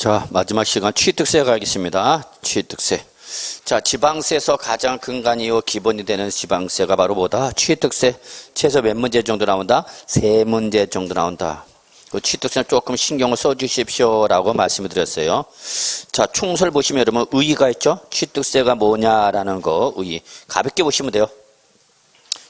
자, 마지막 시간 취득세 가겠습니다. 취득세. 자, 지방세에서 가장 근간이요 기본이 되는 지방세가 바로 뭐다? 취득세. 최소 몇 문제 정도 나온다? 3문제 정도 나온다. 그 취득세는 조금 신경을 써주십시오라고 말씀을 드렸어요. 자, 총설 보시면 여러분 의의가 있죠? 취득세가 뭐냐라는 거 의의. 가볍게 보시면 돼요.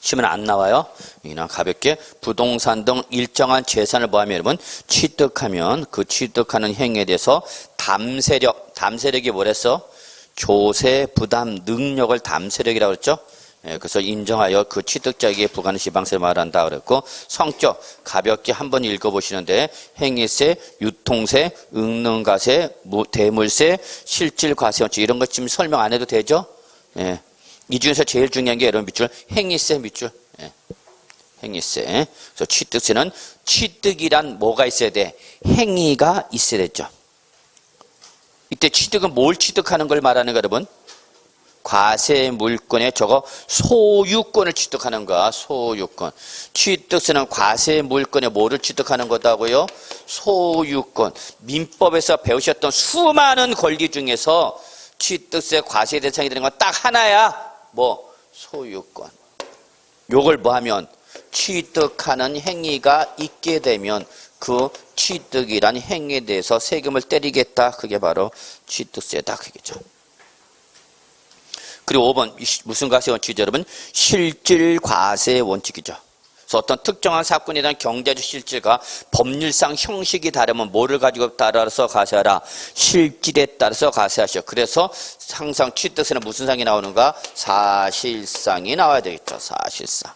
시험은 안 나와요. 그냥 가볍게 부동산 등 일정한 재산을 뭐하면 여러분 취득하면 그 취득하는 행위에 대해서 담세력이 뭐랬어? 조세 부담 능력을 담세력이라고 그랬죠. 예, 그래서 인정하여 그 취득자에게 부과하는 지방세를 말한다 그랬고, 성격 가볍게 한번 읽어보시는데 행위세, 유통세, 응능가세, 대물세, 실질과세 원칙 이런 것 지금 설명 안 해도 되죠? 예. 이 중에서 제일 중요한 게 여러분 밑줄 행위세 밑줄. 예. 행위세. 그래서 취득세는 취득이란 뭐가 있어야 돼? 행위가 있어야 되죠. 이때 취득은 뭘 취득하는 걸 말하는 거 여러분? 과세 물권에 저거 소유권을 취득하는 거야. 소유권. 취득세는 과세 물권에 뭐를 취득하는 거다고요? 소유권. 민법에서 배우셨던 수많은 권리 중에서 취득세 과세 대상이 되는 건 딱 하나야. 뭐 소유권. 요걸 뭐 하면 취득하는 행위가 있게 되면 그 취득이란 행위에 대해서 세금을 때리겠다. 그게 바로 취득세다. 그게죠. 그리고 5번 무슨 과세 원칙이죠 여러분? 실질 과세 원칙이죠. 그래서 어떤 특정한 사건에 대한 경제적 실질과 법률상 형식이 다르면 뭐를 가지고 따라서 과세하라? 실질에 따라서 과세하시오. 그래서 항상 취득세는 무슨 상이 나오는가? 사실상이 나와야 되겠죠. 사실상.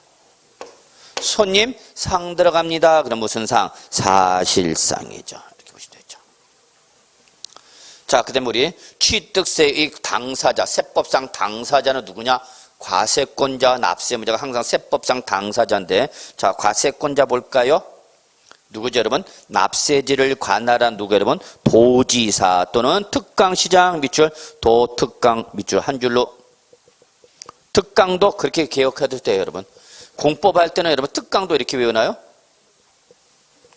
손님 상 들어갑니다. 그럼 무슨 상? 사실상이죠. 이렇게 보시면 되죠. 자, 그 다음에 우리 취득세의 당사자, 세법상 당사자는 누구냐? 과세권자와 납세무자가 항상 세법상 당사자인데, 자, 과세권자 볼까요? 누구죠, 여러분? 납세지를 관할한 누구, 여러분? 도지사 또는 특강시장 밑줄, 도특강 밑줄 한 줄로. 특강도 그렇게 기억해도 돼요, 여러분. 공법할 때는 여러분 특강도 이렇게 외우나요?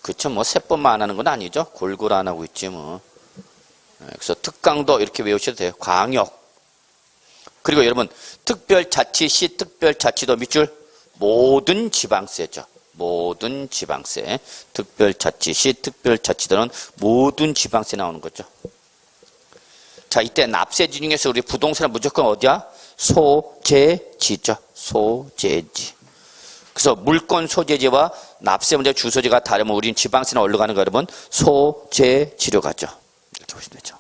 그쵸, 뭐 세법만 안 하는 건 아니죠. 골고루 안 하고 있지 뭐. 그래서 특강도 이렇게 외우셔도 돼요. 광역. 그리고 여러분 특별자치시 특별자치도 밑줄 모든 지방세죠. 모든 지방세. 특별자치시 특별자치도는 모든 지방세 나오는 거죠. 자, 이때 납세지 중에서 우리 부동산은 무조건 어디야? 소재지죠. 소재지. 그래서 물권 소재지와 납세문제 주소지가 다르면 우리는 지방세는 어디로 가는 거 여러분? 소재지로 가죠. 이렇게 보시면 되죠.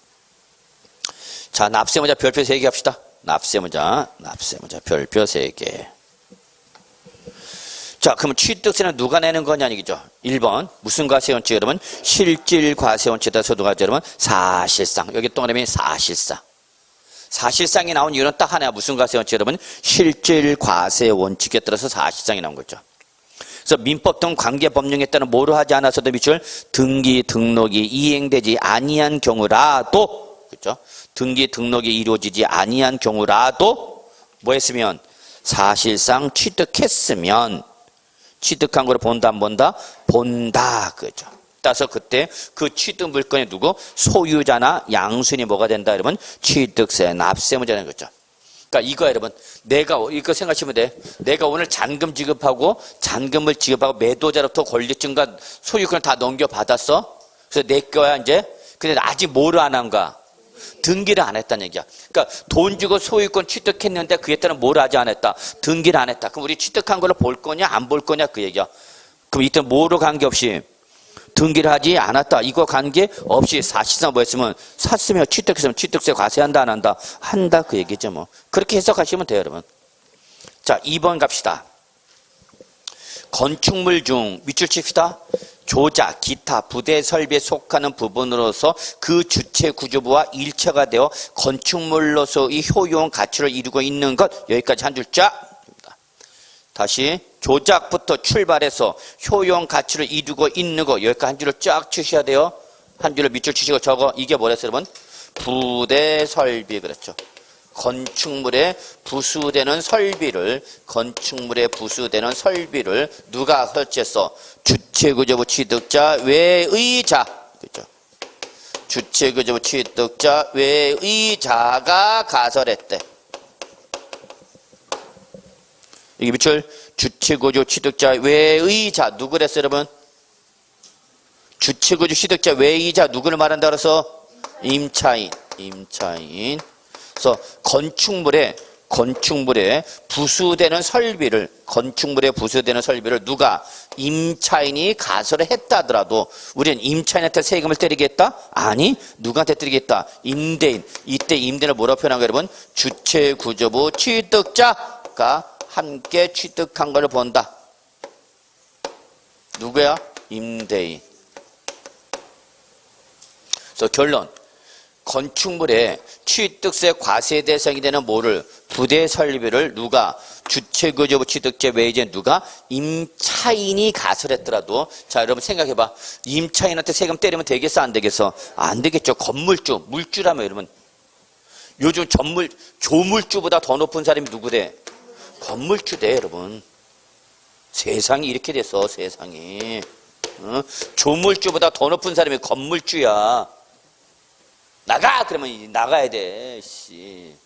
자, 납세문제 별표 3개 합시다. 납세문자 별표 3개. 자, 그러면 취득세는 누가 내는 거냐 이거죠. 1번 무슨 과세원칙 여러분? 실질 과세원칙에 따라서 누가 하죠 여러분? 사실상. 여기 동그라미 사실상. 사실상이 나온 이유는 딱 하나야. 무슨 과세원칙 여러분? 실질 과세원칙에 따라서 사실상이 나온 거죠. 그래서 민법 등 관계법령에 따른 뭐로 하지 않아서도 밑줄 등기 등록이 이행되지 아니한 경우라도, 그렇죠? 등기 등록이 이루어지지 아니한 경우라도 뭐 했으면? 사실상 취득했으면. 취득한 거를 본다 안 본다? 본다. 그죠. 따라서 그때 그 취득 물건이 누구? 소유자나 양수인이 뭐가 된다 여러분? 취득세, 납세무자는 거죠. 그러니까 이거 여러분, 내가 이거 생각하시면 돼. 내가 오늘 잔금 잔금을 지급하고 매도자로부터 권리증과 소유권을 다 넘겨받았어. 그래서 내 거야 이제. 근데 아직 뭐를 안 한가? 등기를 안 했다는 얘기야. 그러니까 돈 주고 소유권 취득했는데 그에 따른 뭘 하지 않았다? 등기를 안 했다. 그럼 우리 취득한 걸로 볼 거냐 안 볼 거냐 그 얘기야. 그럼 이때 뭐로 관계없이 등기를 하지 않았다. 이거 관계없이 사실상 뭐 했으면 샀으면 취득했으면 취득세 과세한다 안 한다? 한다 그 얘기죠 뭐. 그렇게 해석하시면 돼요 여러분. 자, 2번 갑시다. 건축물 중 밑줄 칩시다. 조작, 기타, 부대 설비에 속하는 부분으로서 그 주체 구조부와 일체가 되어 건축물로서의 효용 가치를 이루고 있는 것. 여기까지 한 줄자. 다시 조작부터 출발해서 효용 가치를 이루고 있는 거. 여기까지 한 줄을 쫙 치셔야 돼요. 한 줄을 밑줄 치시고 저거 이게 뭐랬어요 여러분? 부대 설비. 그렇죠. 건축물에 부수되는 설비를 누가 설치했어? 주체구조부 취득자 외의자. 그렇죠? 주체구조 취득자 외의자가 가설했대. 이게 밑줄 주체구조 취득자 외의자 누구랬어 여러분? 주체구조 취득자 외의자 누구를 말한다 그래서 임차인. 그래서 건축물에 부수되는 설비를 누가 임차인이 가설을 했다 하더라도 우리는 임차인한테 세금을 때리겠다? 아니, 누구한테 때리겠다? 임대인. 이때 임대인을 뭐라고 표현한가 여러분? 주체구조부 취득자가 함께 취득한 걸 본다. 누구야? 임대인. 그래서 결론. 건축물의 취득세 과세 대상이 되는 뭐를 부대 설비를 누가 주체구조부 취득자 외의자 누가 임차인이 가설했더라도 자 여러분 생각해봐. 임차인한테 세금 때리면 되겠어 안 되겠어? 안 되겠죠. 건물주 물주라면 여러분 요즘 조물주보다 더 높은 사람이 누구래? 건물주대 여러분. 세상이 이렇게 됐어 세상이. 조물주보다 더 높은 사람이 건물주야. 나가! 그러면 나가야 돼, 씨.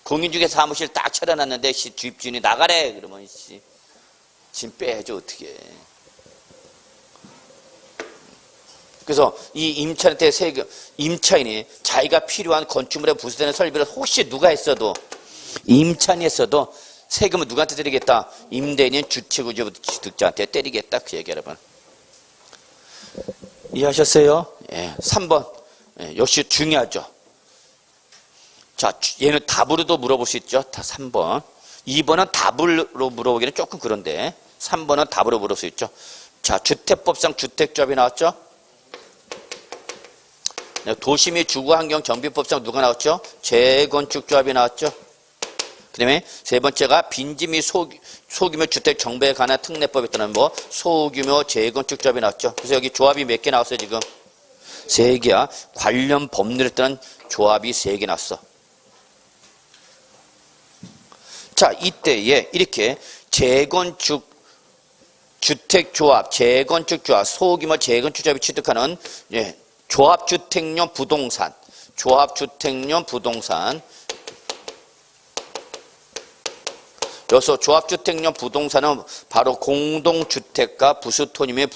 공인중개 사무실 딱 차려놨는데, 씨, 주입주인이 나가래! 그러면, 씨. 짐 빼야죠, 어떻게. 그래서 이 임차인한테 임차인이 자기가 필요한 건축물에 부수되는 설비를 혹시 누가 했어도, 임차인이 했어도 세금은 누구한테 때리겠다? 임대인인 주체구조 취득자한테 때리겠다. 그 얘기 여러분. 이해하셨어요? 예. 3번. 예, 역시 중요하죠. 자, 얘는 답으로도 물어볼 수 있죠. 다 3번. 2번은 답으로 물어보기는 조금 그런데 3번은 답으로 물어볼 수 있죠. 자, 주택법상 주택조합이 나왔죠. 네, 도시및 주거환경정비법상 누가 나왔죠? 재건축조합이 나왔죠. 그 다음에 세 번째가 빈지 및 소규모 주택 정비에 관한 특례법에 따른 뭐 소규모 재건축조합이 나왔죠. 그래서 여기 조합이 몇 개 나왔어요 지금? 3개야. 관련 법률에 따른 조합이 3개 났어. 자, 이때에 이렇게 주택조합, 재건축조합, 소규모 재건축조합이 취득하는 조합주택용 부동산. 여기서 조합주택용 부동산은 바로 공동주택과 부수토님의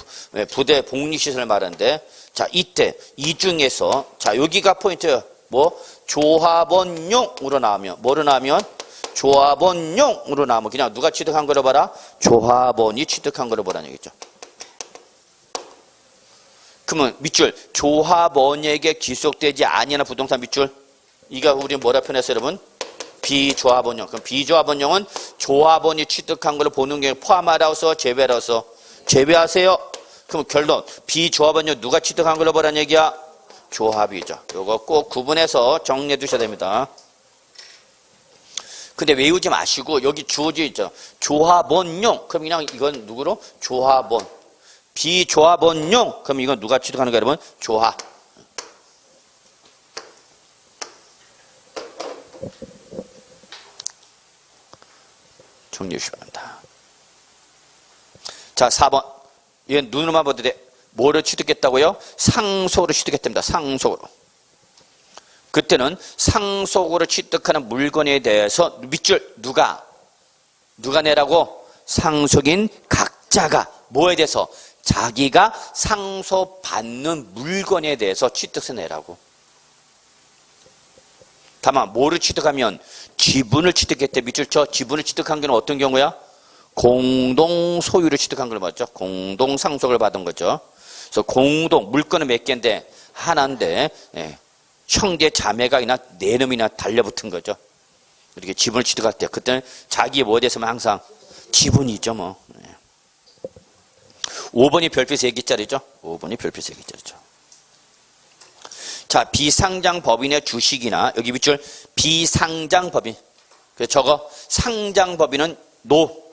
부대 복리시설을 말하는데 자, 이때 이 중에서 자, 여기가 포인트예요. 뭐 조합원용으로 나오면 뭐로 나오면 조합원용으로 나오면 그냥 누가 취득한 거로 봐라? 조합원이 취득한 거로 보라는 얘기죠. 그러면 밑줄 조합원에게 귀속되지 아니하는 부동산 밑줄 이가 우리 뭐라 표현했어요, 여러분? 비조합원용. 그럼 비조합원용은 조합원이 취득한 걸 보는 게 포함하라서 제외라서 제외하세요. 그럼 결론 비조합원용 누가 취득한 걸로 보라는 얘기야? 조합이죠. 요거 꼭 구분해서 정리해 두셔야 됩니다. 근데 외우지 마시고 여기 주어져 있죠. 조합원용. 그럼 그냥 이건 누구로? 조합원. 비조합원용. 그럼 이건 누가 취득하는 거야, 여러분? 조합. 정리해 주시기 바랍니다. 자, 4번. 이건 눈으로만 봐도 돼. 뭐를 취득했다고요? 상속으로 취득했답니다. 상속으로. 그때는 상속으로 취득하는 물건에 대해서 밑줄 누가 내라고? 상속인 각자가 뭐에 대해서? 자기가 상속받는 물건에 대해서 취득세 내라고. 다만 뭐를 취득하면? 지분을 취득했대. 밑줄 쳐. 지분을 취득한 게 어떤 경우야? 공동 소유를 취득한 걸 맞죠? 공동 상속을 받은 거죠. 그래서 공동 물건은 몇 개인데 하나인데 형제 자매가 있나 네 놈이나 달려붙은 거죠. 이렇게 지분을 취득할 때 그때는 자기의 뭐에 대해서만 항상 지분이죠 뭐. 5번이 별표 3개짜리죠. 5번이 별표 3개짜리죠. 자, 비상장 법인의 주식이나 여기 밑줄 비상장 법인. 그래서 저거 상장 법인은 노.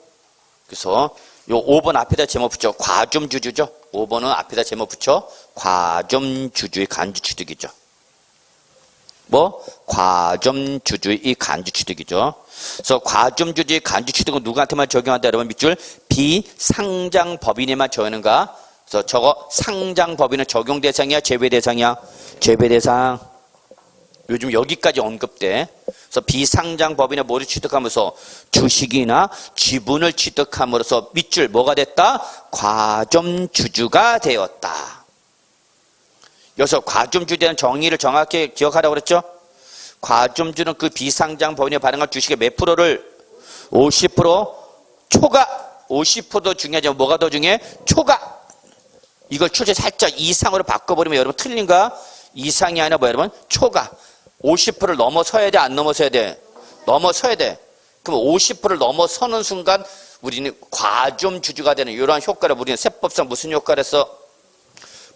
그래서 요 5번 앞에다 제목 붙여 과점주주죠. 5번은 앞에다 제목 붙여 과점주주의 간주취득이죠. 뭐? 과점주주의 간주취득이죠. 그래서 과점주주의 간주취득은 누구한테만 적용한다 여러분 밑줄 비상장 법인에만 적용하는가? 그래서 저거 상장 법인은 적용 대상이야, 제외 대상이야? 제외 대상. 요즘 여기까지 언급돼. 그래서 비상장 법인의 뭐를 취득하면서 주식이나 지분을 취득함으로써 밑줄 뭐가 됐다? 과점주주가 되었다. 여기서 과점주주라는 정의를 정확히 기억하라고 그랬죠? 과점주는 그 비상장 법인에 발행한 주식의 몇 프로를 50% 초과 50%도 중요하지만 뭐가 더 중요해? 초과. 이걸 출제 살짝 이상으로 바꿔버리면 여러분 틀린가? 이상이 아니라 뭐 여러분? 초과. 50%를 넘어서야 돼? 안 넘어서야 돼? 넘어서야 돼. 그럼 50%를 넘어서는 순간 우리는 과점주주가 되는 이러한 효과를 우리는 세법상 무슨 효과를 했어?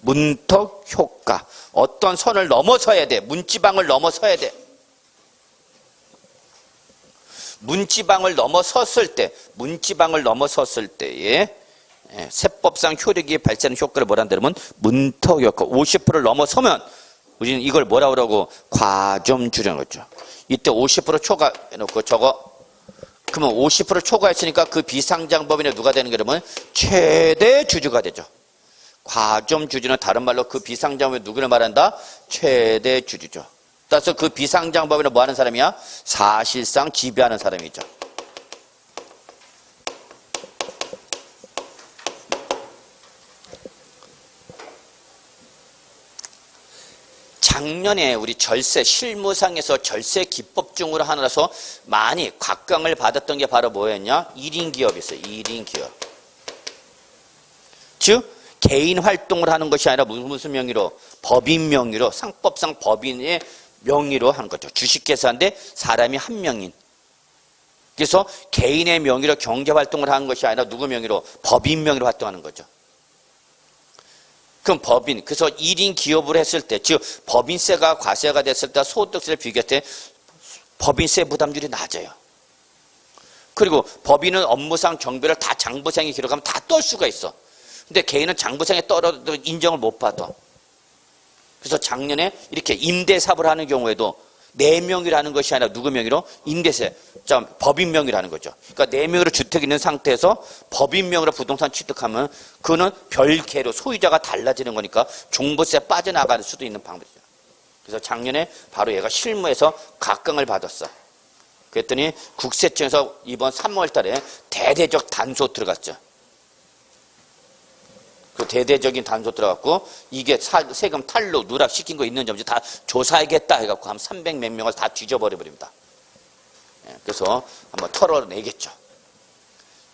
문턱 효과. 어떤 선을 넘어서야 돼. 문지방을 넘어서야 돼. 문지방을 넘어섰을 때에 세법상 효력이 발생하는 효과를 뭐라 한다면 문턱 효과. 50%를 넘어서면 우리는 이걸 뭐라 그러고 과점주주라는 거죠. 이때 50% 초과해놓고 저거 그러면 50% 초과했으니까 그 비상장법인에 누가 되는 게 그러면 최대 주주가 되죠. 과점주주는 다른 말로 그 비상장법인 누구를 말한다? 최대 주주죠. 따라서 그 비상장법인은 뭐 하는 사람이야? 사실상 지배하는 사람이죠. 작년에 우리 절세 실무상에서 절세 기법 중으로 하나라서 많이 각광을 받았던 게 바로 뭐였냐? 1인 기업이었어요. 1인 기업. 즉 개인 활동을 하는 것이 아니라 무슨 명의로? 법인 명의로, 상법상 법인의 명의로 하는 거죠. 주식회사인데 사람이 한 명인. 그래서 개인의 명의로 경제활동을 하는 것이 아니라 누구 명의로? 법인 명의로 활동하는 거죠. 그럼 법인, 그래서 1인 기업을 했을 때, 즉 법인세가 과세가 됐을 때 소득세를 비교할 때 법인세 부담률이 낮아요. 그리고 법인은 업무상 정보를 다 장부상에 기록하면 다 떨 수가 있어. 근데 개인은 장부상에 떨어도 인정을 못 받아. 그래서 작년에 이렇게 임대사업을 하는 경우에도 내 명의로 하는 것이 아니라 누구 명의로? 임대세, 법인 명의로 하는 거죠. 그러니까 내 명의로 주택이 있는 상태에서 법인 명의로 부동산 취득하면 그거는 별개로 소유자가 달라지는 거니까 종부세 빠져나갈 수도 있는 방법이죠. 그래서 작년에 바로 얘가 실무에서 각광을 받았어. 그랬더니 국세청에서 이번 3월 달에 대대적 단속 들어갔죠. 그 대대적인 단속 들어갔고 이게 세금 탈루 누락시킨 거 있는지 없는지 다 조사하겠다 해갖고 한 300몇 명을 다 뒤져버려 버립니다. 그래서 한번 털어내겠죠.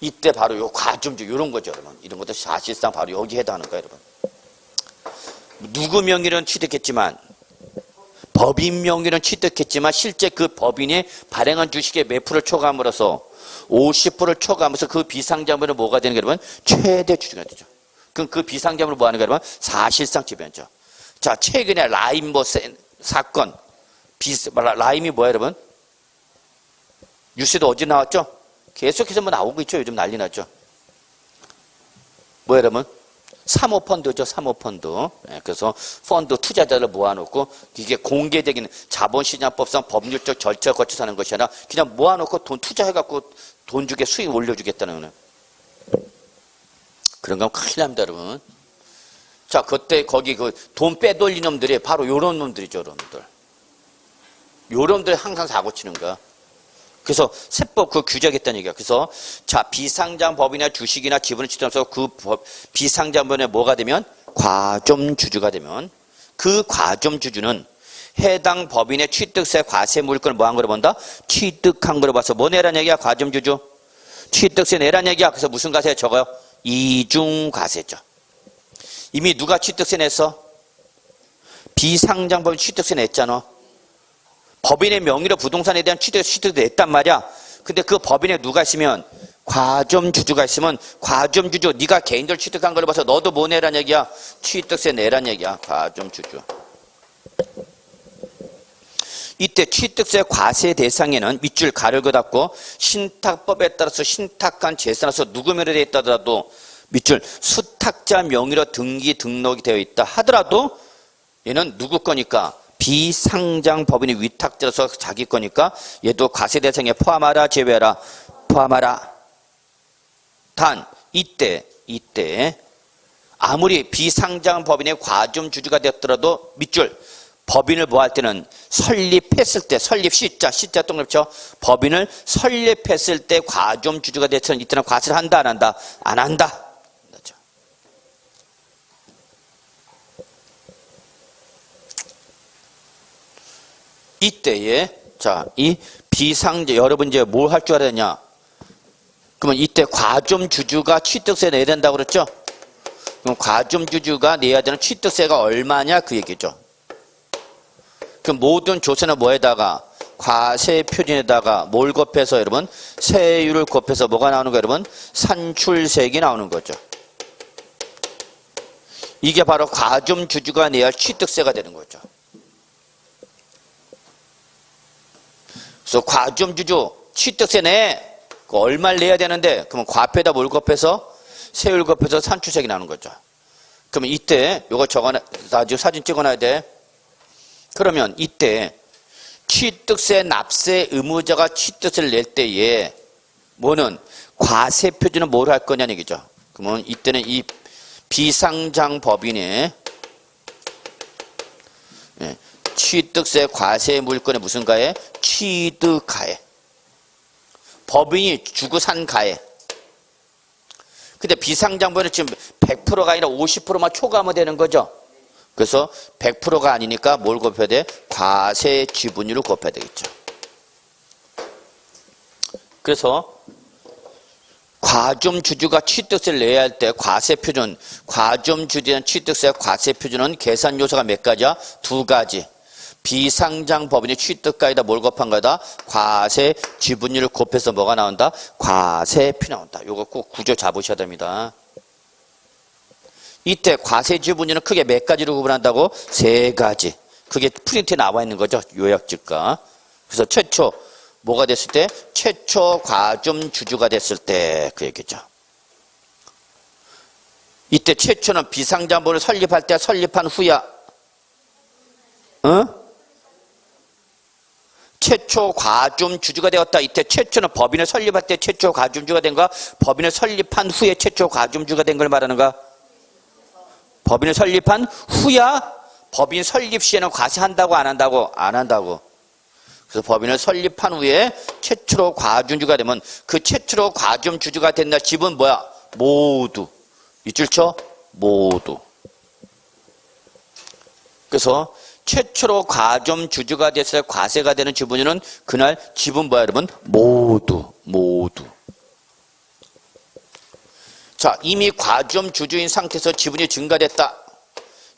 이때 바로 요 과점주 이런 거죠, 여러분. 이런 것도 사실상 바로 여기 해당하는 거예요, 여러분. 누구 명의로는 취득했지만 법인 명의로는 취득했지만 실제 그 법인이 발행한 주식의 몇 프로를 초과함으로써 50%를 초과하면서 그 비상장부는 뭐가 되는 게 여러분? 최대 주주가 되죠. 그럼 그 비상장부를 뭐 하는 거야, 여러분? 사실상 지배하죠. 자, 최근에 라임 사건, 라임이 뭐야, 여러분? 뉴스에도 어제 나왔죠? 계속해서 뭐 나오고 있죠. 요즘 난리 났죠. 뭐야, 여러분? 사모펀드죠, 사모펀드. 그래서 펀드 투자자를 모아놓고 이게 공개적인 자본시장법상 법률적 절차를 거쳐서 하는 것이 아니라 그냥 모아놓고 돈 투자해갖고 돈 주게 수익 올려주겠다는 거는. 그런 건 큰일 납니다, 여러분. 자, 그때 거기 그 돈 빼돌린 놈들이 바로 요런 놈들이죠, 요런 놈들. 요런 놈들이 항상 사고 치는 거야. 그래서 세법 그 규제하겠다는 얘기야. 그래서 자, 비상장 법이나 주식이나 지분을 취득하면서 그 비상장 법인에 뭐가 되면? 과점주주가 되면 그 과점주주는 해당 법인의 취득세 과세 물건을 뭐 한 거로 본다? 취득한 거로 봐서 뭐 내란 얘기야, 과점주주? 취득세 내란 얘기야. 그래서 무슨 과세 적어요? 이중과세죠. 이미 누가 취득세 냈어? 비상장법인 취득세 냈잖아. 법인의 명의로 부동산에 대한 취득세 냈단 말이야. 근데 그 법인에 누가 있으면? 과점주주가 있으면 과점주주, 네가 개인적으로 취득한 걸 봐서 너도 뭐 내란 얘기야? 취득세 내란 얘기야. 과점주주. 이때 취득세 과세 대상에는 밑줄 가려고 닫고 신탁법에 따라서 신탁한 재산에서 누구 명의로 되어 있다더라도 밑줄 수탁자 명의로 등록이 되어 있다 하더라도 얘는 누구 거니까? 비상장 법인이 위탁자로서 자기 거니까 얘도 과세 대상에 포함하라, 제외하라? 포함하라. 단 이때 아무리 비상장 법인의 과점 주주가 되었더라도 밑줄 법인을 뭐 할 때는 설립했을 때 설립 시자 동그랗죠. 법인을 설립했을 때 과점 주주가 되었으면 이때는 과세를 한다 안 한다? 안 한다. 이때에 이 비상자 여러분 이제 뭘 할 줄 알아야 되냐? 그러면 이때 과점 주주가 취득세 내야 된다고 그랬죠? 그럼 과점 주주가 내야 되는 취득세가 얼마냐 그 얘기죠. 그 모든 조세는 뭐에다가 과세 표준에다가 뭘 곱해서 여러분 세율을 곱해서 뭐가 나오는 거예요 여러분? 산출세액이 나오는 거죠. 이게 바로 과점 주주가 내야 할 취득세가 되는 거죠. 그래서 과점 주주 취득세 내 얼마를 내야 되는데 그러면 과표에다 뭘 곱해서 세율 곱해서 산출세액이 나오는 거죠. 그러면 이때 요거 나중에 사진 찍어놔야 돼. 그러면 이때 취득세 납세 의무자가 취득세를 낼 때에 뭐는 과세 표준은 뭘 할 거냐는 얘기죠. 그러면 이때는 이 비상장 법인의 취득세 과세 물건의 무슨 가해? 취득가해. 법인이 주고 산 가해. 근데 비상장 법인은 지금 100%가 아니라 50%만 초과하면 되는 거죠. 그래서 100%가 아니니까 뭘 곱해야 돼? 과세 지분율을 곱해야 되겠죠. 그래서 과점 주주가 취득세를 내야 할 때 과세 표준, 과점 주주에 대한 취득세 과세 표준은 계산 요소가 몇 가지야? 두 가지. 비상장 법인의 취득가에다 뭘 곱한 거다? 과세 지분율을 곱해서 뭐가 나온다? 과세표 나온다. 요거 꼭 구조 잡으셔야 됩니다. 이때 과세 지분율은 크게 몇 가지로 구분한다고? 세 가지. 그게 프린트에 나와 있는 거죠. 요약집과. 그래서 최초 뭐가 됐을 때? 최초 과점 주주가 됐을 때 그 얘기죠. 이때 최초는 비상장본을 설립할 때 설립한 후야. 최초 과점 주주가 되었다. 이때 최초는 법인을 설립할 때 최초 과점주가 된가? 법인을 설립한 후에 최초 과점주가 된 걸 말하는가? 법인을 설립한 후야. 법인 설립 시에는 과세한다고 안 한다고? 안 한다고. 그래서 법인을 설립한 후에 최초로 과점주가 되면 그 최초로 과점주주가 된 날 집은 뭐야? 모두. 밑줄 쳐? 모두. 그래서 최초로 과점 주주가 됐을 때 과세가 되는 지분율은 그날 지분 뭐야 여러분? 모두. 자, 이미 과점 주주인 상태에서 지분이 증가됐다.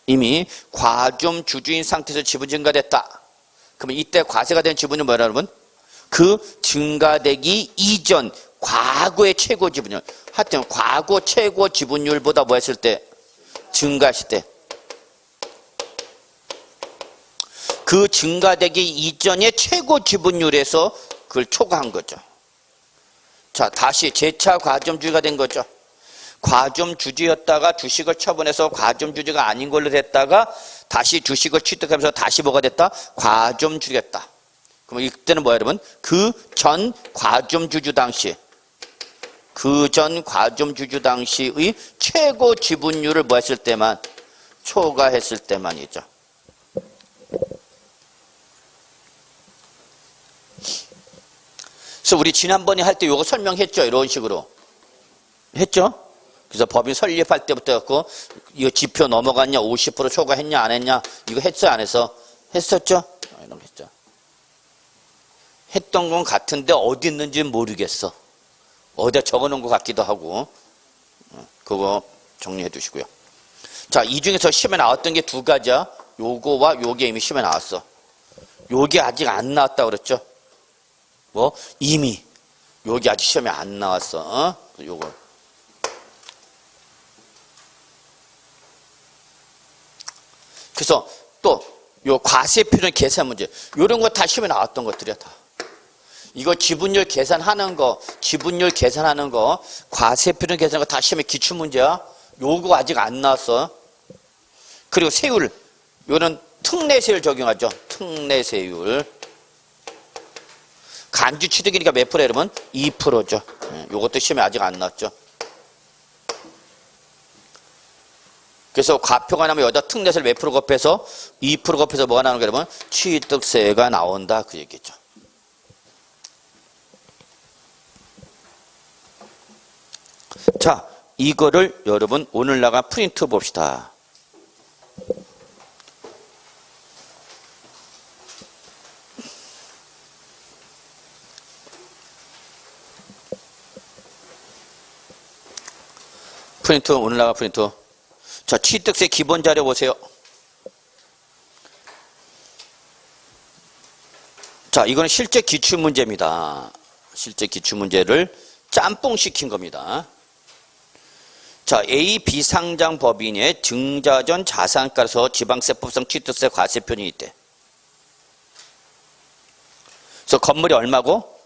이미 과점 주주인 상태에서 지분이 증가됐다. 그러면 이때 과세가 된 지분은 뭐야 여러분? 그 증가되기 이전 과거의 최고 지분율. 하여튼 과거 최고 지분율보다 뭐 했을 때? 증가했을 때. 그 증가되기 이전의 최고 지분율에서 그걸 초과한 거죠. 자, 다시 재차 과점주주가 된 거죠. 과점주주였다가 주식을 처분해서 과점주주가 아닌 걸로 됐다가 다시 주식을 취득하면서 다시 뭐가 됐다? 과점주주가 됐다. 그럼 이때는 뭐야 여러분? 그 전 과점주주 당시의 최고 지분율을 뭐 했을 때만? 초과했을 때만이죠. 그래서 우리 지난번에 할 때 이거 설명했죠. 이런 식으로. 했죠? 그래서 법인 설립할 때부터 갖고 이거 지표 넘어갔냐, 50% 초과했냐, 안 했냐, 이거 했어, 안 했어? 했었죠? 이런 거 했죠. 했던 건 같은데 어디 있는지 모르겠어. 어디다 적어 놓은 것 같기도 하고. 그거 정리해 두시고요. 자, 이 중에서 시험에 나왔던 게 두 가지야. 요거와 요게 이미 시험에 나왔어. 요게 아직 안 나왔다 그랬죠? 뭐? 이미. 요게 아직 시험에 안 나왔어. 요거. 그래서 또, 요 과세표준 계산 문제. 요런 거 다 시험에 나왔던 것들이야, 다. 이거 지분율 계산하는 거, 과세표준 계산하는 거 다 시험에 기출문제야. 요거 아직 안 나왔어. 그리고 세율. 요는 특례세율 적용하죠. 특례세율. 간주 취득이니까 몇 프로 여러분? 2%죠. 요것도 시험에 아직 안 나왔죠. 그래서 과표가 나면 여기다 특례세를 몇 프로 곱해서 2% 곱해서 뭐가 나오는 거야, 여러분? 취득세가 나온다. 그 얘기죠. 자, 이거를 여러분 오늘 나가 프린트 봅시다. 프린트, 오늘 나가 프린트. 자, 취득세 기본 자료 보세요. 자, 이거는 실제 기출문제입니다. 실제 기출문제를 짬뽕 시킨 겁니다. 자, A 비상장 법인의 증자전 자산가에서 지방세법상 취득세 과세 표준이 있대. 그래서 건물이 얼마고?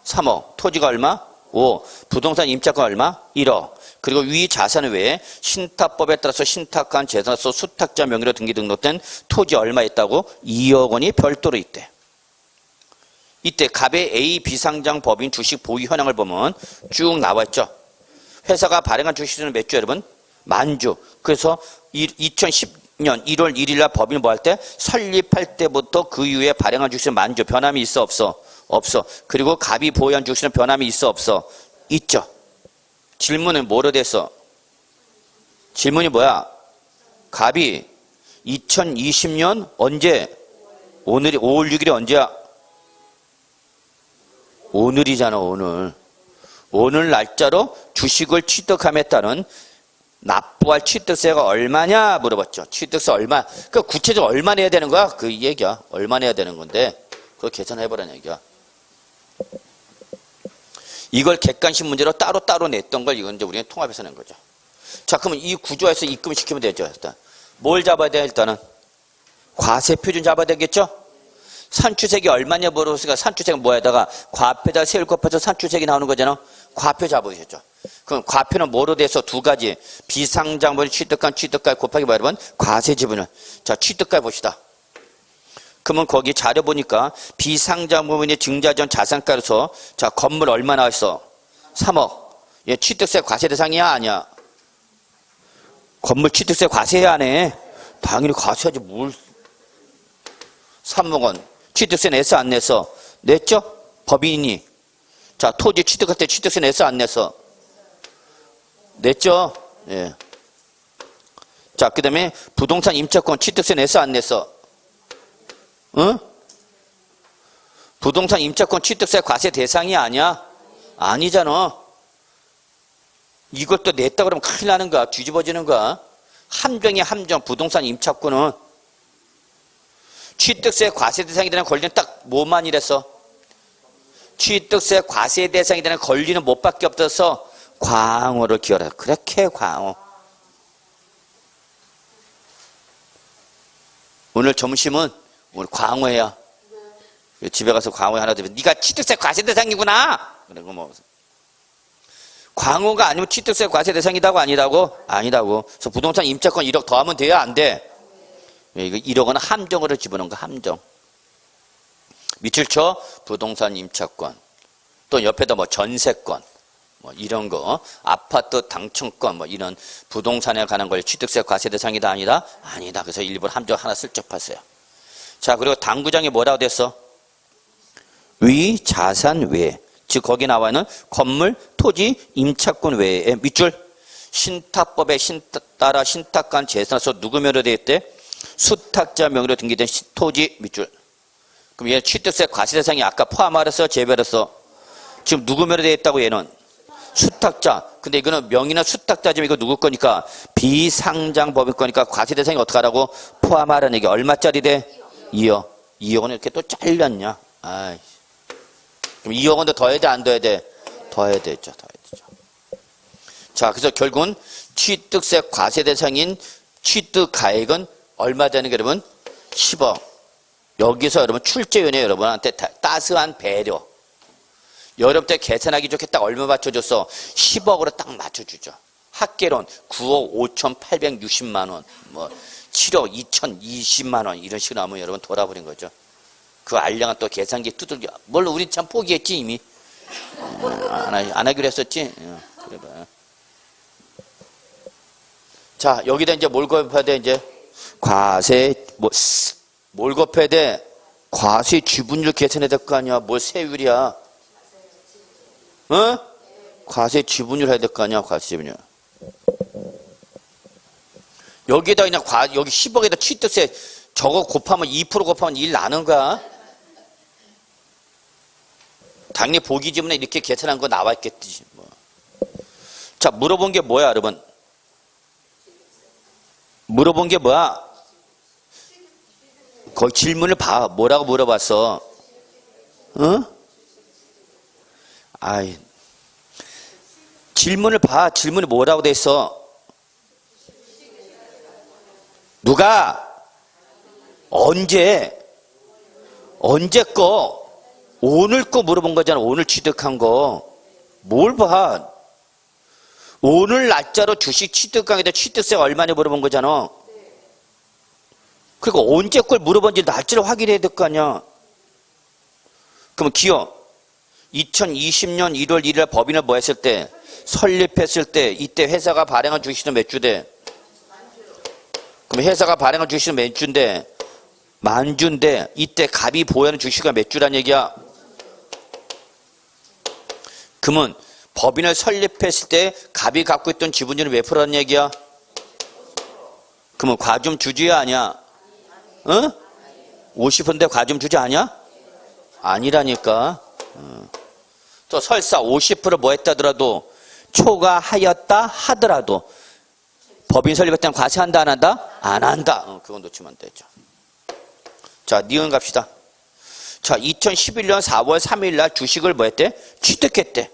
3억. 토지가 얼마? 5. 부동산 임차권 얼마? 1억. 그리고 위 자산 외에 신탁법에 따라서 신탁한 재산으로서 수탁자 명의로 등기 등록된 토지 얼마 있다고? 2억 원이 별도로 있대. 이때 갑의 A 비상장 법인 주식 보유 현황을 보면 쭉 나와 있죠. 회사가 발행한 주식수는 몇 주 여러분? 만주. 그래서 2010년 1월 1일 날 법인을 뭐 할 때? 설립할 때부터 그 이후에 발행한 주식수는 만주. 변함이 있어 없어? 없어. 그리고 갑이 보유한 주식수는 변함이 있어 없어? 있죠. 질문은 뭐로 됐어? 질문이 뭐야? 갑이 2020년 언제? 오늘이 5월 6일이 언제야? 오늘이잖아, 오늘. 오늘 날짜로 주식을 취득함에 따른 납부할 취득세가 얼마냐 물어봤죠. 취득세 얼마? 그 구체적으로 얼마 내야 되는 거야? 그 얘기야. 얼마 내야 되는 건데 그거 계산해보라는 얘기야. 이걸 객관식 문제로 따로 냈던 걸 이건 이제 우리는 통합해서 낸 거죠. 자, 그러면 이 구조에서 입금시키면 되죠. 일단 뭘 잡아야 돼? 일단은 과세 표준 잡아야 되겠죠. 산출세액이 얼마냐 물어보니까 산출세액은 뭐에다가 과표에다 세율 곱해서 산출세액이 나오는 거잖아. 과표 잡으셨죠. 그럼 과표는 뭐로 돼서 두 가지. 비상장법인 취득가 곱하기 뭐 여러분? 과세 지분을. 자, 취득가 봅시다. 그러면 거기 자료 보니까 비상장법인의 증자전 자산가로서 자, 건물 얼마 나왔어? 3억. 얘 취득세 과세 대상이야 아니야? 건물 취득세 과세해야 안 해? 당연히 과세하지 뭘. 3억 원. 취득세 냈어 안 냈어? 냈죠? 법인이. 자, 토지 취득할 때 취득세 냈어 안 냈어? 냈죠? 예. 자, 그 다음에 부동산 임차권 취득세 냈어 안 냈어? 응? 부동산 임차권 취득세 과세 대상이 아니야? 아니잖아. 이걸 또 냈다 그러면 큰일 나는 거야. 뒤집어지는 거야. 함정이야, 함정. 부동산 임차권은. 취득세 과세 대상이 되는 권리는 딱 뭐만 이랬어? 취득세 과세 대상이 되는 권리는 뭐밖에 없어서 광호를 기울여. 그렇게 광호. 오늘 점심은 오늘 광호야. 집에 가서 광호에 하나 들면 네가 취득세 과세 대상이구나. 그리고 뭐 광호가 아니면 취득세 과세 대상이다고 아니다고? 아니다고. 그래서 부동산 임차권 1억 더하면 돼야 안 돼? 이거 1억 원은 함정으로 집어넣은 거 함정. 밑줄 쳐 부동산 임차권. 또 옆에다 뭐 전세권. 뭐 이런 거. 아파트 당첨권 뭐 이런 부동산에 관한 걸 취득세 과세 대상이다 아니다? 아니다. 그래서 일부러 함정 하나 슬쩍 봤어요. 자, 그리고 당구장이 뭐라고 됐어? 위 자산 외. 즉 거기 나와 있는 건물, 토지, 임차권 외에 밑줄 신탁법에 따라 신탁한 재산에서 누구 명의로 되어 있대? 수탁자 명의로 등기된 토지 밑줄. 그럼 얘는 취득세 과세 대상이 아까 포함하랬어? 제외했어? 지금 누구 명의로 되어 있다고 얘는? 수탁자. 근데 이거는 명의는 수탁자지만 이거 누구 거니까? 비상장 법인 거니까 과세 대상이 어떻게 하라고? 포함하라는 얘기. 얼마짜리 돼? 2억. 2억은 이렇게 또 잘렸냐? 아이. 그럼 2억 원도 더 해야 돼? 안 더 해야 돼? 더 해야 되죠. 더 해야 되죠. 자, 그래서 결국은 취득세 과세 대상인 취득가액은 얼마 되는 게 여러분? 10억. 여기서 여러분 출제위원회 여러분한테 따스한 배려. 여러분들 계산하기 좋게 딱 얼마 맞춰줬어? 10억으로 딱 맞춰주죠. 학계론 9억 5,860만 원, 뭐 7억 2,020만 원 이런 식으로 하면 여러분 돌아버린 거죠. 그 알량은 또 계산기 두들겨. 물론 우린 참 포기했지 이미. 안 하기로 했었지. 그래 봐. 자, 여기다 이제 뭘 곱해야 돼, 이제? 과세, 뭘 곱해야 돼? 과세 지분율 계산해야 될 거 아니야. 뭘 세율이야? 어? 과세 지분율 해야 될 거 아니야, 과세 지분율. 여기에다 그냥 여기 10억에다 취득세 저거 곱하면 2% 곱하면 1 나는 거야? 당연히 보기 지문에 이렇게 계산한 거 나와 있겠지. 뭐. 자, 물어본 게 뭐야, 여러분? 물어본 게 뭐야? 거기 질문을 봐. 뭐라고 물어봤어? 어? 아이. 질문을 봐. 질문이 뭐라고 돼 있어? 누가? 언제 거? 오늘 거 물어본 거잖아. 오늘 취득한 거. 뭘 봐? 오늘 날짜로 주식 취득한 게 취득세가 얼마냐 물어본 거잖아. 그리고 언제 걸 물어본지 날짜를 확인해야 될 거 아니야. 그러면 기억. 2020년 1월 1일 법인을 뭐 했을 때? 설립했을 때 이때 회사가 발행한 주식은 몇 주대? 그럼 회사가 발행한 주식은 몇 주인데? 만 주인데 이때 갑이 보유하는 주식은 몇 주란 얘기야? 그러면 법인을 설립했을 때 갑이 갖고 있던 지분율이 몇 프로란 얘기야? 그러면 과점 주주야 아니야? 어? 50%인데 과점 주주 아니야? 아니라니까. 또 설사 50% 했다더라도 초과하였다 하더라도 법인 설립할 때는 과세한다 안 한다? 안 한다. 그건 놓치면 안 되죠. 자, 니은 갑시다. 자, 2011년 4월 3일 날 주식을 뭐 했대? 취득했대.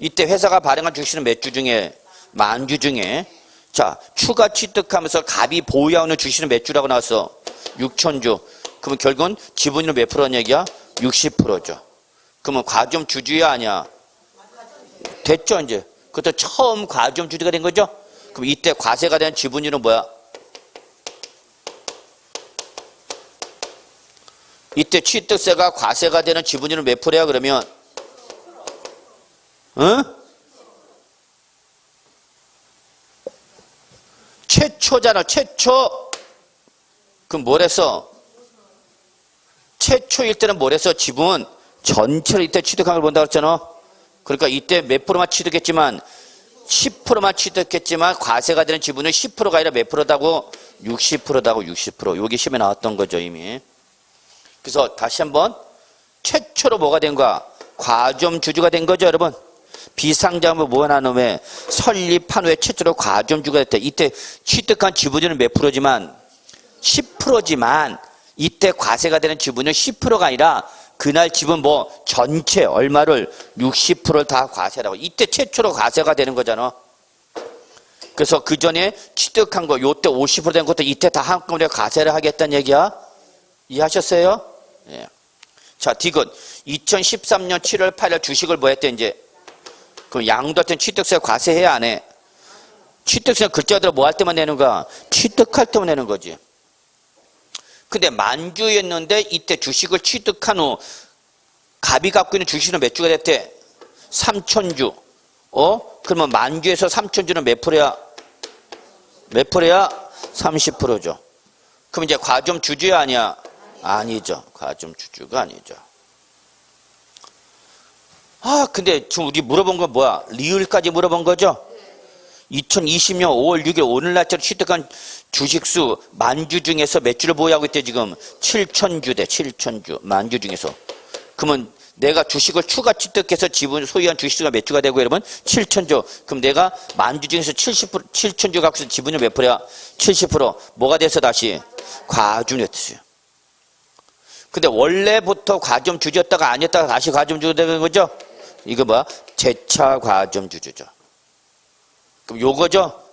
이때 회사가 발행한 주식은 몇 주 중에? 만 주 중에. 자, 추가 취득하면서 갑이 보유하는 주식은 몇 주라고 나왔어? 6,000주. 그러면 결국은 지분율은 몇 프로란 얘기야? 60%죠. 그러면 과점 주주야 아니야? 됐죠 이제. 그것도 처음 과점 주주가 된 거죠? 그럼 이때 과세가 된 지분율은 뭐야? 이때 취득세가 과세가 되는 지분율은 몇 프로야 그러면? 어? 최초잖아, 최초. 그럼 뭐랬어? 최초일 때는 뭐랬어? 지분 전체를 이때 취득한 걸 본다고 했잖아. 그러니까 이때 몇 프로만 취득했지만 10%만 취득했지만 과세가 되는 지분은 10%가 아니라 몇 프로다고? 60%다고 60%. 여기 시험에 나왔던 거죠 이미. 그래서 다시 한번 최초로 뭐가 된 거야? 과점 주주가 된 거죠 여러분. 비상장부 뭐하는 후에 설립한 후에 최초로 과점 주주가 됐대. 이때 취득한 지분율은 몇 프로지만 10%지만 이때 과세가 되는 지분은 10%가 아니라 그날 지분 뭐 전체 얼마를 60%를 다 과세라고. 이때 최초로 과세가 되는 거잖아. 그래서 그 전에 취득한 거 요때 50%된 것도 이때 다 한꺼번에 과세를 하겠다는 얘기야. 이해하셨어요? 예. 자, 디귿 2013년 7월 8일 주식을 뭐 했대 이제? 그럼 양도할 취득세 과세해야 안 해? 취득세는 글자대로 뭐 할 때만 내는 거야? 취득할 때만 내는 거지. 근데 만주였는데 이때 주식을 취득한 후 갑이 갖고 있는 주식은 몇 주가 됐대? 3,000주. 그러면 만주에서 3,000주는 몇 프로야? 몇 프로야? 30%죠. 그럼 이제 과점 주주야 아니야? 아니죠. 과점 주주가 아니죠. 아, 근데 지금 우리 물어본 건 뭐야? 리을까지 물어본 거죠? 2020년 5월 6일 오늘 날짜로 취득한 주식수 만주 중에서 몇 주를 보유하고 있대 지금? 7,000주대. 7,000주. 만주 중에서. 그러면 내가 주식을 추가 취득해서 지분 소유한 주식수가 몇 주가 되고 여러분? 7,000주. 그럼 내가 만주 중에서 7,000주 갖고 있는 지분이 몇 프로야? 70%. 뭐가 돼서 다시? 과점이 됐어요. 근데 원래부터 과점 주주였다가 아니었다가 다시 과점 주주가 되는 거죠? 이거 뭐야? 재차 과점 주주죠. 그럼 요거죠?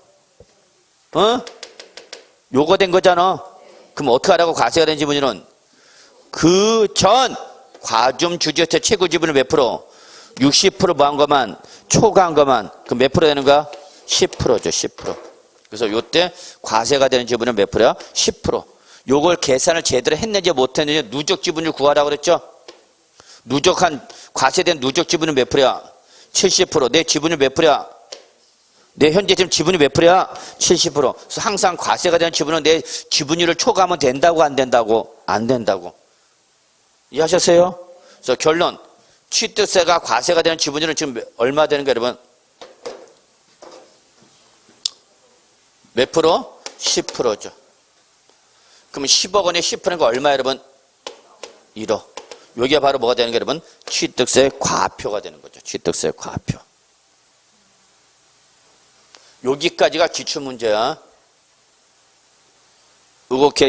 요거 된 거잖아. 그럼 어떻게 하라고 과세가 된 지분율은? 그 전 과점 주주한테 최고 지분을 몇 프로? 60% 뭐 한 거만, 초과한 거만. 그럼 몇 프로 되는 거야? 10%죠, 10%. 그래서 요때 과세가 되는 지분은 몇 프로야? 10%. 요걸 계산을 제대로 했는지 못했는지 누적 지분율 구하라고 그랬죠? 누적한, 과세된 누적 지분은 몇 프로야? 70%. 내 지분율 몇 프로야? 내 현재 지금 지분이 몇 프로야? 70%. 그래서 항상 과세가 되는 지분은 내 지분율을 초과하면 된다고 안 된다고? 안 된다고. 이해하셨어요? 그래서 결론. 취득세가 과세가 되는 지분율은 지금 얼마 되는 거예요, 여러분? 몇 프로? 10%죠. 그러면 10억 원에 10%가 얼마예요, 여러분? 1억. 여기가 바로 뭐가 되는 거예요, 여러분? 취득세 과표가 되는 거죠. 취득세 과표. 여기까지가 기출문제야.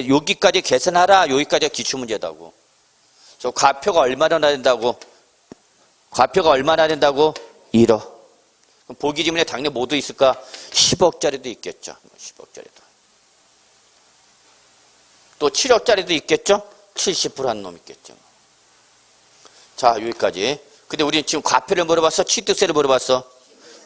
여기까지 계산하라. 여기까지가 기출문제다고. 그래서 과표가 얼마나 된다고? 과표가 얼마나 된다고? 1억. 그럼 보기 지문에 당연히 뭐도 있을까? 10억짜리도 있겠죠. 10억짜리도. 또 7억짜리도 있겠죠? 70%한 놈 있겠죠. 자, 여기까지. 근데 우리 지금 과표를 물어봤어? 취득세를 물어봤어?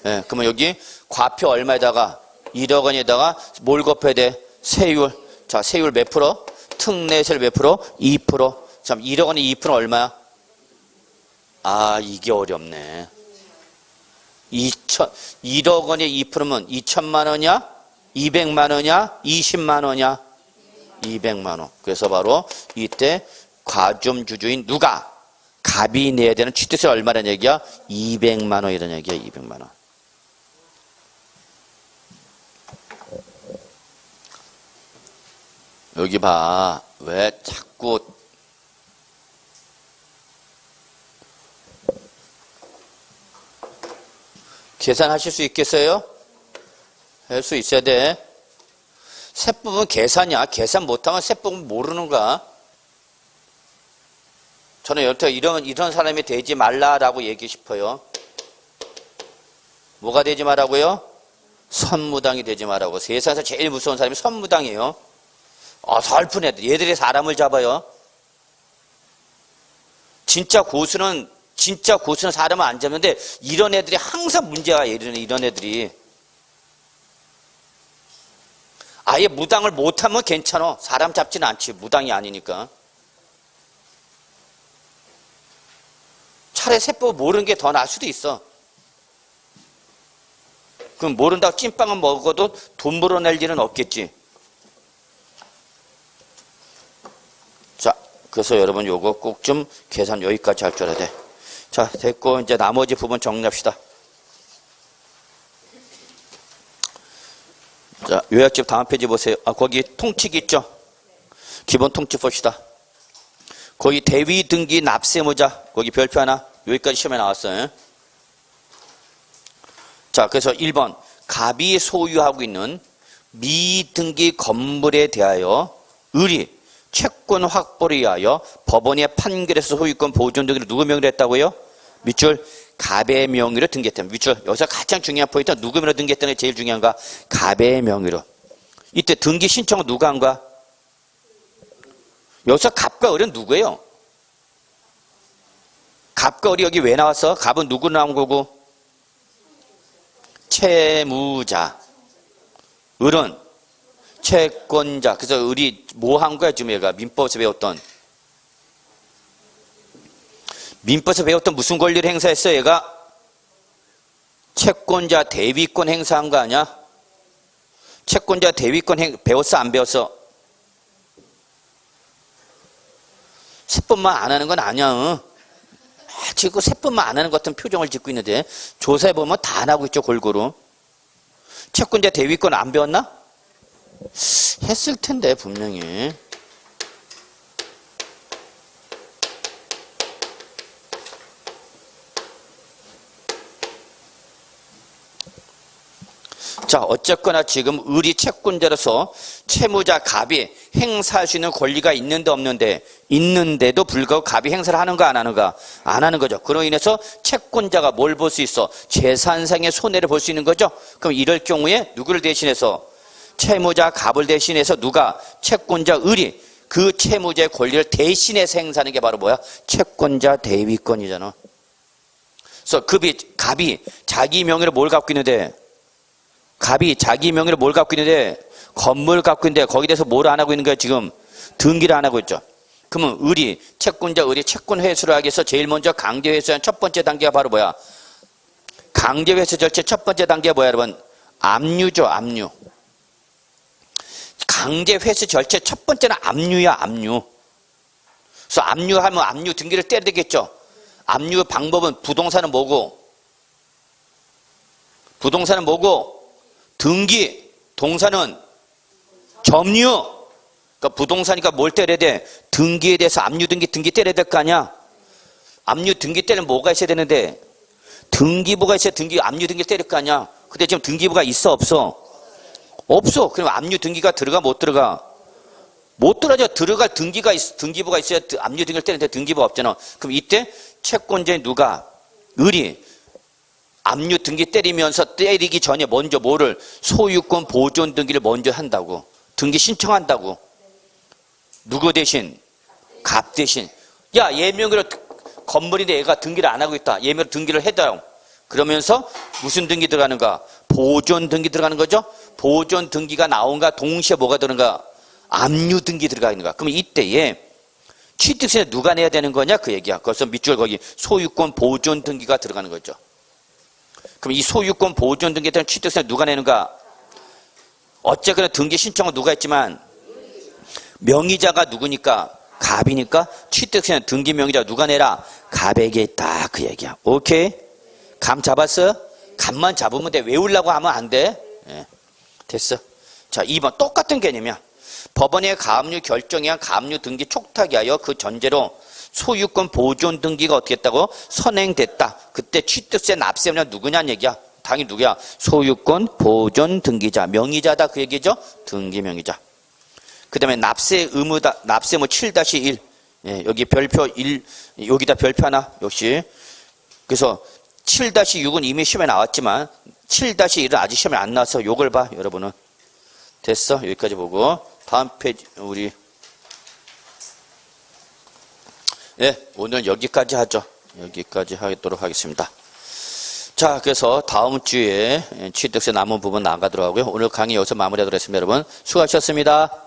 네, 그러면 여기 과표 얼마에다가 1억 원에다가 뭘 곱해야 돼? 세율. 자, 세율 몇 프로? 특례세율 몇 프로? 2%. 참, 1억 원에 2% 얼마야? 아, 이게 어렵네. 1억 원에 2%면 2천만 원이야? 200만 원이야? 20만 원이야? 200만 원. 그래서 바로 이때 과점주주인 누가? 갑이 내야 되는 취득세 얼마라는 얘기야? 200만 원이라는 얘기야. 200만 원. 여기 봐. 왜 자꾸 계산하실 수 있겠어요? 할 수 있어야 돼. 세법은 계산이야. 계산 못하면 세법은 모르는 거야. 저는 여태 이런 사람이 되지 말라라고 얘기 싶어요. 뭐가 되지 말라고요? 선무당이 되지 말라고. 세상에서 제일 무서운 사람이 선무당이에요. 설픈 애들. 얘들이 사람을 잡아요. 진짜 고수는 사람을 안 잡는데 이런 애들이 항상 문제가 이런 애들이. 아예 무당을 못하면 괜찮아. 사람 잡지는 않지. 무당이 아니니까. 차라리 세법 모르는 게 더 나을 수도 있어. 그럼 모른다고 찐빵은 먹어도 돈 벌어낼 일은 없겠지. 자, 그래서 여러분 요거 꼭 좀 계산 여기까지 할 줄 알아야 돼. 자, 됐고 이제 나머지 부분 정리합시다. 자, 요약집 다음 페이지 보세요. 거기 통칙 있죠? 기본 통칙 봅시다. 거기 대위 등기 납세무자 거기 별표 하나 여기까지 시험에 나왔어요. 자, 그래서 1번 갑이 소유하고 있는 미등기 건물에 대하여 을이 채권 확보를 위하여 법원의 판결에서 소유권 보존 등기를 누구 명의로 했다고요? 밑줄 갑의 명의로 등기했다면 밑줄 여기서 가장 중요한 포인트는 누구 명의로 등기했다는 게 제일 중요한가? 갑의 명의로. 이때 등기 신청은 누가 한가? 여기서 갑과 을은 누구예요? 갑과 을이 여기 왜 나왔어? 갑은 누구 나온 거고? 채무자. 을은 채권자. 그래서 을이 뭐 한 거야 지금 얘가? 민법에서 배웠던 무슨 권리를 행사했어 얘가? 채권자 대위권 행사한 거 아니야? 채권자 대위권 배웠어 안 배웠어? 세법만 안 하는 건 아니야. 지금 세법만 안 하는 것 같은 표정을 짓고 있는데 조사해보면 다 안 하고 있죠 골고루. 채권자 대위권 안 배웠나? 했을 텐데 분명히. 자, 어쨌거나 지금 을이 채권자로서 채무자 갑이 행사할 수 있는 권리가 있는데 없는데 있는데도 불구하고 갑이 행사를 하는가 안 하는가? 안 하는 거죠. 그로 인해서 채권자가 뭘 볼 수 있어? 재산상의 손해를 볼 수 있는 거죠. 그럼 이럴 경우에 누구를 대신해서? 채무자 갑을 대신해서 누가? 채권자 을이 그 채무자의 권리를 대신해서 행사하는 게 바로 뭐야? 채권자 대위권이잖아. 그래서 갑이 자기 명의로 뭘 갖고 있는데? 갑이 자기 명의로 뭘 갖고 있는데? 건물 갖고 있는데 거기에 대해서 뭘 안 하고 있는 거야 지금? 등기를 안 하고 있죠. 그러면 채권자 을이 채권 회수를 하기 위해서 제일 먼저 강제 회수한 첫 번째 단계가 바로 뭐야? 강제 회수 절차 첫 번째 단계가 뭐야 여러분? 압류죠, 압류. 강제 회수 절차 첫 번째는 압류야, 압류. 그래서 압류하면 압류 등기를 떼야 되겠죠. 압류 방법은 부동산은 뭐고? 부동산은 뭐고? 등기. 동사는 점유. 그러니까 부동산이니까 뭘 때려야 돼? 등기에 대해서 압류 등기 때려야 될 거 아니야? 압류 등기 때는 뭐가 있어야 되는데? 등기부가 있어야 압류 등기 때릴 거 아니야? 근데 지금 등기부가 있어, 없어? 없어. 그럼 압류 등기가 들어가, 못 들어가? 못 들어가죠. 들어갈 등기부가 있어야 압류 등기를 때리는데 등기부가 없잖아. 그럼 이때 채권자인 누가? 을이 압류 등기 때리면서 때리기 전에 먼저 뭐를? 소유권 보존 등기를 먼저 한다고. 등기 신청한다고. 누구 대신? 갑 대신. 야, 예명으로 건물인데 얘가 등기를 안 하고 있다. 예명으로 등기를 해줘요. 그러면서 무슨 등기 들어가는가? 보존 등기 들어가는 거죠. 보존 등기가 나온가 동시에 뭐가 들어가는가? 압류 등기 들어가 있는가? 그럼 이때에 취득세는 누가 내야 되는 거냐? 그 얘기야. 그래서 밑줄 거기 소유권 보존 등기가 들어가는 거죠. 그럼 이 소유권 보존 등기에 대한 취득세는 누가 내는가? 어쨌거나 등기 신청은 누가 했지만 명의자가 누구니까? 갑이니까 취득세는 등기 명의자 누가 내라? 갑에게 있다. 그 얘기야. 오케이? 감 잡았어? 감만 잡으면 돼. 외우려고 하면 안 돼. 예. 됐어. 자, 2번 똑같은 개념이야. 법원의 가압류 결정에 의한 가압류 등기 촉탁에 하여 그 전제로 소유권 보존 등기가 어떻게 했다고? 선행됐다. 그때 취득세 납세는 누구냐는 얘기야. 당연히 누구야? 소유권 보존 등기자. 명의자다. 그 얘기죠? 등기 명의자. 그 다음에 납세 의무다. 납세 뭐 7-1. 예, 여기 별표 1, 여기다 별표 하나. 역시. 그래서 7-6은 이미 시험에 나왔지만 7-1은 아직 시험에 안 나와서 요걸 봐. 여러분은. 됐어. 여기까지 보고. 다음 페이지 우리. 예, 오늘 여기까지 하죠. 여기까지 하도록 하겠습니다. 자, 그래서 다음 주에 취득세 남은 부분 나가도록 하고요. 오늘 강의 여기서 마무리하도록 하겠습니다. 여러분 수고하셨습니다.